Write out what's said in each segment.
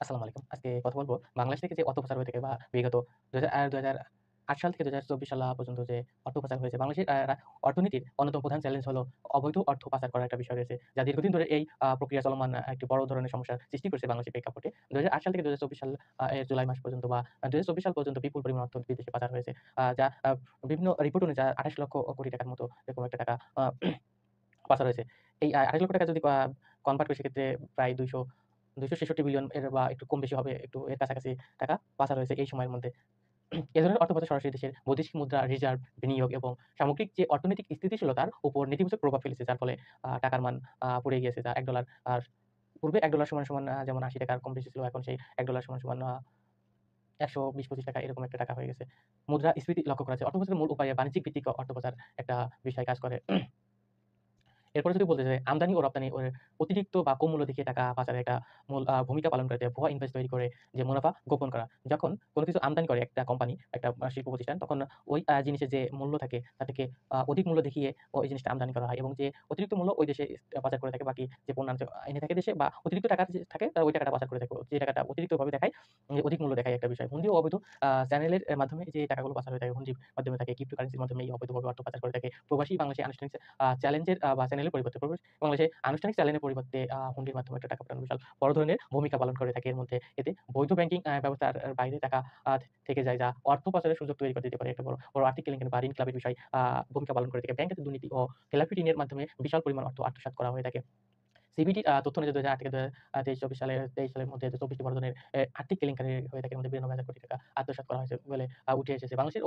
আসসালামু আলাইকুম। আজকে কথা বলব বাংলাদেশ থেকে যে অর্থ পাচার হয়ে থাকে বা বিগত ২০০৮ সাল থেকে ২০২৪ সাল পর্যন্ত যে অর্থ পাচার হয়েছে, বাংলাদেশের অর্থনীতির অন্যতম প্রধান চ্যালেঞ্জ হলো অবৈধ অর্থ পাচার করার একটা বিষয় রয়েছে। যা দীর্ঘদিন ধরে এই প্রক্রিয়া চলমান একটি বড় ধরনের সমস্যার সৃষ্টি করেছে বাংলাদেশের প্রেক্ষাপটে। ২০০৮ সাল থেকে ২০২৪ সাল এর জুলাই মাস পর্যন্ত বা ২০২৪ সাল পর্যন্ত বিপুল পরিমাণ অর্থ বিদেশে পাচার হয়েছে। যা বিভিন্ন রিপোর্ট অনুযায়ী ২৮ লক্ষ কোটি টাকার মতো এরকম একটা টাকা পাচার হয়েছে। এই ২৮ লক্ষ টাকা যদি কনভার্ট করি সেক্ষেত্রে প্রায় ২৬৬ বিলিয়ন এর বা একটু কম বেশি হবে, একটু এর কাছাকাছি টাকা পাচার হয়েছে এই সময়ের মধ্যে। এ ধরনের অর্থ পাচার সরাসরি দেশের বৈদেশিক মুদ্রা রিজার্ভ, বিনিয়োগ এবং সামগ্রিক যে অর্থনৈতিক স্থিতিশীলতার উপর নেতিবাচক প্রভাব ফেলেছে। যার ফলে টাকার মান পড়ে গিয়েছে। যা $১ আর পূর্বে $১ সমান যেমন ৳৮০ কম বেশি ছিল। এখন সেই $১ সমান ৳১২০-৳২৫ এরকম একটা টাকা হয়ে গেছে। মুদ্রাস্ফীতি লক্ষ্য করা যায়। অর্থ পাচারের মূল উপায়ে বাণিজ্যিক ভিত্তিক অর্থ পাচার একটা বিষয় কাজ করে। এরপরে যদি বলতে যাই, আমদানি ও রপ্তানি অতিরিক্ত বা কম মূল্য দেখিয়ে টাকা পাচারের একটা মূল ভূমিকা পালন করে যে ভুয়া ইনভয়েস তৈরি করে যে মুনাফা গোপন করা। যখন কোন কিছু আমদানি করে একটা কোম্পানি, একটা শিল্প প্রতিষ্ঠান, তখন ওই জিনিসের যে মূল্য থাকে তার থেকে অধিক মূল্য দেখিয়ে ওই জিনিসটা আমদানি করা হয় এবং যে অতিরিক্ত মূল্য ওই দেশে পাচার করে থাকে। বাকি যে পণ্যাঞ্চ এনে থাকে দেশে বা অতিরিক্ত টাকা যে থাকে তারা ওই টাকাটা পাচার করে থাকে। যে টাকাটা অতিরিক্তভাবে দেখায়, অধিক মূল্য দেখায় একটা বিষয়। হুন্ডি ও অবৈধ চ্যানেলের মাধ্যমে যে টাকাগুলো পাচার হয়ে থাকে, হুন্ডির মাধ্যমে থাকে, ক্রিপ্টোকারেন্সির মাধ্যমে এই অবৈধভাবে অর্থ পাচার করে থাকে। প্রবাসী বাংলাদেশী আনুষ্ঠানিক চ্যালেঞ্জের বা চ্যানেলের পরিবর্তে বাংলাদেশে আনুষ্ঠানিক চ্যানেলের পরিবর্তে হুন্ডির মাধ্যমে একটা টাকা পাঠানো বিশাল বড় ধরনের ভূমিকা পালন করে থাকে এর মধ্যে। এতে বৈধ ব্যাংকিং ব্যবস্থার বাইরে টাকা থেকে যায়, যা অর্থ পাচারের সুযোগ তৈরি করে দিতে পারে। একটা বড় আর্থিক কেলেঙ্কারি বা ঋণ ক্লাবের বিষয় ভূমিকা পালন করে থাকে। ব্যাংক খাতে দুর্নীতি ও খেলাপি ঋণের মাধ্যমে বিশাল পরিমাণ অর্থ আত্মসাৎ করা হয়ে থাকে। সিবিডির তথ্য অনুযায়ী ২০০৮ থেকে ২০২৩-২৪ সালে ২৩ সালের মধ্যে ২৪ টি বড় ধরনের আর্থিক কেলেঙ্কারি হয়ে থাকে। এর মধ্যে ৯২,০০০ কোটি টাকা আত্মসাৎ করা হয়েছে বলে উঠে এসেছে। বাংলাদেশের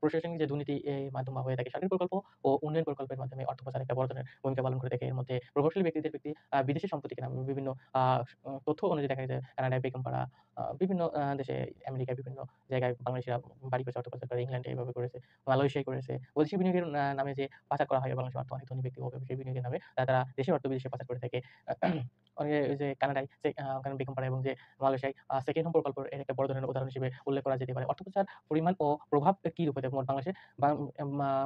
প্রশাসনিক যে দুর্নীতি মাধ্যমে হয়ে থাকে, সরকারি প্রকল্প ও উন্নয়ন প্রকল্পের মাধ্যমে অর্থ পাচার একটা বড় ধরনের ভূমিকা পালন করে থাকে। এর মধ্যে প্রভাবশালী বিদেশি সম্পত্তি কেনা, বিভিন্ন আ তথ্য অনুযায়ী দেখা যায় কানাডায়, বেগমপাড়া, বিভিন্ন দেশে, আমেরিকায় বিভিন্ন জায়গায় বাংলাদেশিরা বাড়ি করেছে, অর্থ পাচার করে। ইংল্যান্ডে এভাবে করেছে, মালয়েশিয়ায় করেছে। বৈদেশিক বিনিয়োগের নামে যে পাচার করা হয় বাংলাদেশের অর্থ, অনেক ধনী ব্যক্তি ও ব্যবসায়ী বিনিয়োগের নামে তারা দেশের অর্থ বিদেশে পাচার করে থাকে। অনেকে ওই যে কানাডায় ওখানে বেগমপাড়া এবং যে মালয়েশিয়ায় সেকেন্ড হোম প্রকল্পের এর একটা বড় ধরনের উদাহরণ হিসেবে উল্লেখ করা যেতে পারে। অর্থ পাচার পরিমাণ ও প্রভাব কি রূপে দেখো বাংলাদেশে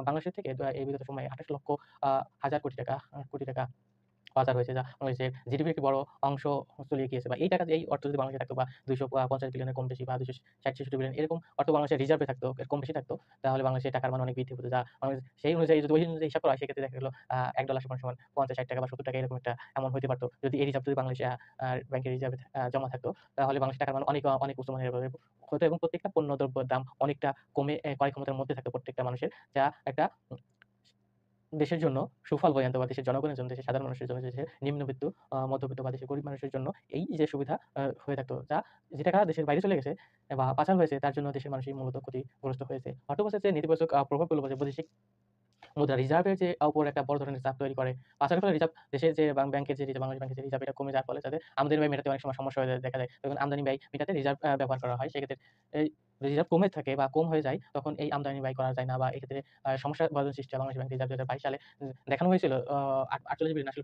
বাংলাদেশের থেকে এই বিগত সময়ে ২৮ লক্ষ হাজার কোটি টাকা পাচার হয়েছে, যা বাংলাদেশের জিডিপির একটি বড় অংশ চলিয়ে গিয়েছে। বা এই টাকা এই অর্থ যদি বাংলাদেশে থাকতো বা ২৫০ বিলিয়নের কম বেশি বা ২৬০-৬৬ বিলিয়ন এরকম অর্থ বাংলাদেশের রিজার্ভে থাকতো, এর কম বেশি থাকতো, তাহলে বাংলাদেশের টাকার মান অনেক বৃদ্ধি হতো। যা বাংলাদেশ সেই অনুযায়ী যদি ওই অনুযায়ী হিসাব করা হয় সেক্ষেত্রে দেখা গেল $১ সমান ৳৫০-৬০ বা ৳৭০ এরকম একটা অ্যামাউন্ট হইতে পারত। যদি এই রিজার্ভ যদি বাংলাদেশে ব্যাংকের রিজার্ভে জমা থাকতো, তাহলে বাংলাদেশের টাকার মান অনেক উচ্চ মানের হতো এবং প্রত্যেকটা পণ্য দ্রব্যের দাম অনেকটা কমে ক্রয় ক্ষমতার মধ্যে থাকতো প্রত্যেকটা মানুষের। যা একটা দেশের জন্য সুফল বয়ে আনতো বা দেশের জনগণের জন্য, দেশের সাধারণ মানুষের জন্য, দেশের নিম্নবিত্ত, মধ্যবিত্ত বা দেশের গরিব মানুষের জন্য এই যে সুবিধা হয়ে থাকতো, যে টাকা দেশের বাইরে চলে গেছে বা পাচার হয়েছে তার জন্য দেশের মানুষই মূলত ক্ষতিগ্রস্ত হয়েছে। অর্থ পাচারের যে নেতিবাচক প্রভাবগুলো বৈদেশিক মুদ্রা রিজার্ভের যে উপর একটা বড় ধরনের চাপ তৈরি করে। পাচারের ফলে রিজার্ভ দেশের যে ব্যাংকের যে রিজার্ভ, বাংলাদেশ ব্যাংকের যে রিজার্ভ এটা কমে যাওয়ার ফলে তাদের আমদানি ব্যয় মেটাতে অনেক সময় সমস্যা হয়ে দেখা যায়। তখন আমদানি ব্যয় মেটাতে রিজার্ভ ব্যবহার করা হয়। সেক্ষেত্রে এই রিজার্ভ কমে থাকে বা কম হয়ে যায়, তখন এই আমদানি ব্যয় করা যায় না বা এক্ষেত্রে সমস্যার সৃষ্টি হয়। বাংলাদেশ ব্যাংক রিজার্ভ ২০২২ সালে দেখানো হয়েছিল ৪৮ বিলিয়ন, আসলে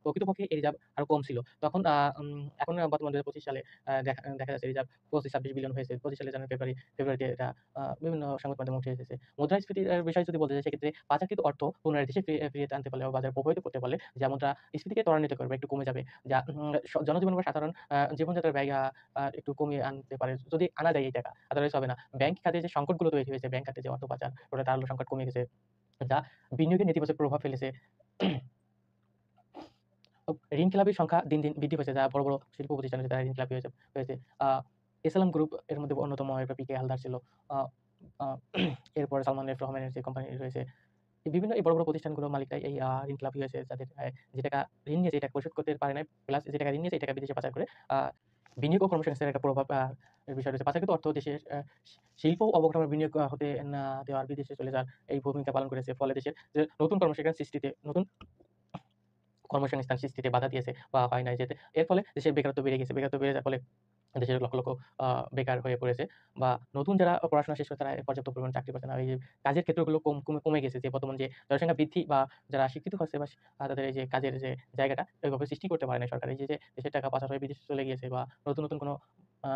প্রকৃতপক্ষে এই রিজার্ভ আরো কম ছিল। তখন এখন বর্তমানে ২০২৫ সালে দেখা যাচ্ছে রিজার্ভ ২৫-২৬ বিলিয়ন হয়েছে। ২৫ সালে জানুয়ারি, ফেব্রুয়ারিতে এটা বিভিন্ন সংবাদ মাধ্যমে উঠে এসেছে। মুদ্রাস্ফীতির বিষয় যদি বলতে যাই, সেক্ষেত্রে পাচারকৃত অর্থ পুনরায় দেশে ফিরিয়ে আনতে পারলে বা বাজারে প্রভাবিত করতে পারলে যা মুদ্রাস্ফীতিকে ত্বরান্বিত করবে, একটু কমে যাবে। যা জনজীবন বা সাধারণ জীবনযাত্রার ব্যয় একটু কমিয়ে আনতে পারে। যদি আনা যায় এই টাকা, আদারওয়াইজ হবে না। ব্যাংক খাতে যে সংকটগুলো তৈরি হয়েছে, ব্যাংক খাতে যে অর্থ পাচার, ওটা তারল্য সংকট কমে গেছে। যা বিনিয়োগে নেতিবাচক প্রভাব ফেলেছে। ঋণ খেলাপির সংখ্যা দিন, দিন বৃদ্ধি পেয়েছে। যা বড় শিল্প প্রতিষ্ঠান আছে তারা ঋণ খেলাপি হয়েছে। আ এসএলএম গ্রুপ এর মধ্যে অন্যতম, এরপর পিকে হালদার ছিল। আ আ এরপরে সালমান এফ রহমানের যে কোম্পানি রয়েছে, বিভিন্ন এই বড় প্রতিষ্ঠানগুলোর মালিকরাই এই ঋণ খেলাপি হয়েছে, যাদের যে টাকা ঋণ নিয়েছে এই টাকা পরিশোধ করতে পারে নাই। প্লাস যে টাকা ঋণ নিয়েছে এই টাকা বিদেশে পাচার করে আ বিনিয়োগ ও কর্মসংস্থানের একটা প্রভাব এর বিষয় রয়েছে। পাচারকৃত অর্থ দেশের শিল্প ও অবকাঠামোর বিনিয়োগ হতে না দেওয়ার, বিদেশে চলে যাওয়ার এই ভূমিকা পালন করেছে। ফলে দেশের যে নতুন কর্মসংস্থান সৃষ্টিতে বাধা দিয়েছে বা হয় নাই যেতে। এর ফলে দেশের বেকারত্ব বেড়ে গেছে। বেকারত্ব বেড়ে যাওয়ার ফলে দেশের লক্ষ আ বেকার হয়ে পড়েছে বা নতুন যারা পড়াশোনা শেষ করে তারা পর্যাপ্ত পরিমাণে চাকরি পাচ্ছে না। এই যে কাজের ক্ষেত্রগুলো কমে গেছে, যে বর্তমান যে জনসংখ্যা বৃদ্ধি বা যারা শিক্ষিত হচ্ছে বা তাদের এই যে কাজের যে জায়গাটা ওইভাবে সৃষ্টি করতে পারে নাই সরকার। এই যে দেশের টাকা পাচার হয়ে বিদেশে চলে গিয়েছে বা নতুন কোনো আ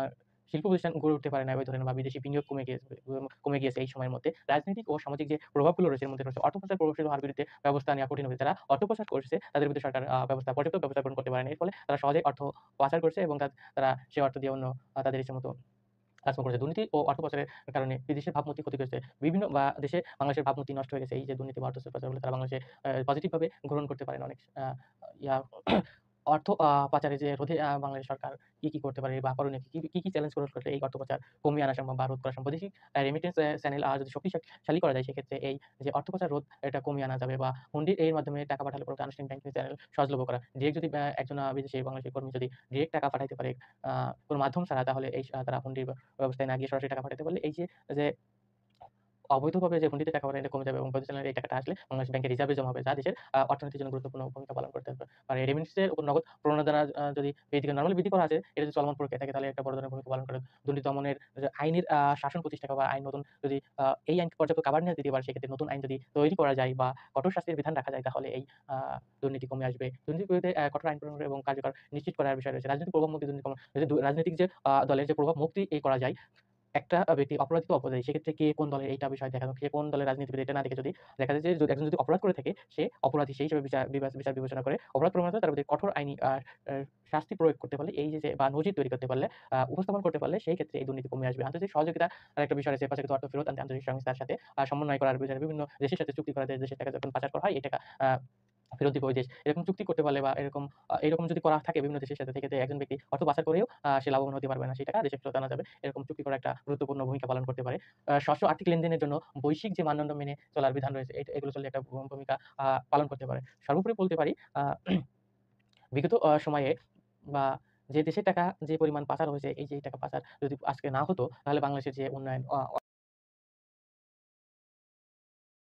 শিল্প প্রতিষ্ঠান গড়ে উঠতে পারে না এভাবে ধরেন বা বিদেশি বিনিয়োগ কমে গিয়েছে এই সময়ের মধ্যে। রাজনৈতিক ও সামাজিক যে প্রভাবগুলো রয়েছে এর মধ্যে রয়েছে অর্থ পাচার প্ররোচিত হওয়ার বিরুদ্ধে ব্যবস্থা নেওয়া কঠিন হয়েছে। যারা অর্থ পাচার করছে তাদের বিরুদ্ধে সরকার পর্যাপ্ত ব্যবস্থা গ্রহণ করতে পারেনি। এর ফলে তারা সহজেই অর্থ পাচার করছে এবং তারা সে অর্থ দিয়ে অন্য তাদের ইচ্ছেমতো কাজকর্ম করেছে। দুর্নীতি ও অর্থ পাচারের কারণে বিদেশের ভাবমূর্তি ক্ষতিগ্রস্ত হয়েছে। বিভিন্ন দেশে বাংলাদেশের ভাবমূর্তি নষ্ট হয়ে গেছে। এই যে দুর্নীতি বা অর্থ পাচার বলে তারা বাংলাদেশে পজিটিভ ভাবে গ্রহণ করতে পারেন অনেক ইয়া অর্থ পাচারে যে রোধে বাংলাদেশ সরকার কি করতে পারে বা করণীয় কি চ্যালেঞ্জ গ্রহণ করলে এই অর্থ পাচার কমিয়ে আনা সম্ভব বা রোধ করা সম্ভব? বৈদেশিক রেমিটেন্স চ্যানেল যদি শক্তিশালী করা যায় সেক্ষেত্রে এই যে অর্থ পাচার রোধ এটা কমিয়ে আনা যাবে বা হুন্ডির এর মাধ্যমে টাকা পাঠালে পরে আনুষ্ঠানিক ব্যাংকিং চ্যানেল সহজলভ্য করা। ডিরেক্ট যদি একজন বিদেশী বাংলাদেশী কর্মী যদি ডিরেক্ট টাকা পাঠাইতে পারে কোন মাধ্যম ছাড়া তাহলে এই তারা হুন্ডির ব্যবস্থায় না গিয়ে সরাসরি টাকা পাঠাতে পারলে এই যে অবৈধভাবে যে হুন্ডিতে টাকা পাঠানো এটা কমে যাবে এবং প্রতিষ্ঠানের এই টাকাটা আসলে বাংলাদেশ ব্যাংকে রিজার্ভে জমা হবে। যা দেশের অর্থনীতির জন্য গুরুত্বপূর্ণ ভূমিকা পালন করতে পারে। আর এই রেমিটেন্সের উপর নগদ প্রণোদনা যদি এদিকে নরমালি বৃদ্ধি করা আছে, এটা যদি চলমান প্রক্রিয়া থাকে তাহলে একটা বড় ধরনের ভূমিকা পালন করে। দুর্নীতি দমনের যে আইনের শাসন প্রতিষ্ঠা করা বা আইন নতুন যদি এই আইনকে পর্যাপ্ত কাভার না দিতে পারে সেক্ষেত্রে নতুন আইন যদি তৈরি করা যায় বা কঠোর শাস্তির বিধান রাখা যায় তাহলে এই আ দুর্নীতি কমে আসবে। দুর্নীতির বিরুদ্ধে কঠোর আইন প্রণয়ন এবং কার্যকর নিশ্চিত করার বিষয় রয়েছে। রাজনৈতিক প্রভাব মুক্তি দুর্নীতি কমানো যদি রাজনৈতিক যে দলের যে প্রভাব মুক্তি করা যায় একটা ব্যক্তি অপরাধী তো অপরাধী। সেক্ষেত্রে কে কোন দলের এইটা বিষয় দেখানো, কে কোন দলের রাজনীতিবিদ এটা না দেখে যদি দেখা যায় যে একজন যদি অপরাধ করে থাকে সে অপরাধী সেই হিসেবে বিচার বিবেচনা করে অপরাধ প্রমাণিত তার প্রতি কঠোর আইনি আ শাস্তি প্রয়োগ করতে পারলে এই যে বা নজির তৈরি করতে পারলে উপস্থাপন করতে পারলে সেই ক্ষেত্রে এই দুর্নীতি কমে আসবে। আন্তর্জাতিক সহযোগিতা আরেকটা বিষয় রয়েছে পাচারকৃত অর্থ ফেরত আনতে আন্তর্জাতিক সংস্থার সাথে সমন্বয় করার বিষয়ে বিভিন্ন দেশের সাথে চুক্তি করা যায়। দেশের টাকা যখন পাচার করা হয় এই টাকা আ ফেরত দিবে ওই দেশ। এরকম চুক্তি করতে পারলে বা এরকম যদি করা থাকে বিভিন্ন দেশের সাথে সেক্ষেত্রে একজন ব্যক্তি অর্থ পাচার করেও সে লাভবান হতে পারবে না। সেই টাকা দেশে ফেরত আনা যাবে। এরকম চুক্তি করা একটা গুরুত্বপূর্ণ ভূমিকা পালন করতে পারে। স্বচ্ছ আর্থিক লেনদেনের জন্য বৈশ্বিক যে মানদণ্ড মেনে চলার বিধান রয়েছে এগুলো চললে একটা ভূমিকা পালন করতে পারে। সর্বোপরি বলতে পারি বিগত সময়ে বা যে দেশের টাকা যে পরিমাণ পাচার হয়েছে, এই যে টাকা পাচার যদি আজকে না হতো তাহলে বাংলাদেশের যে উন্নয়ন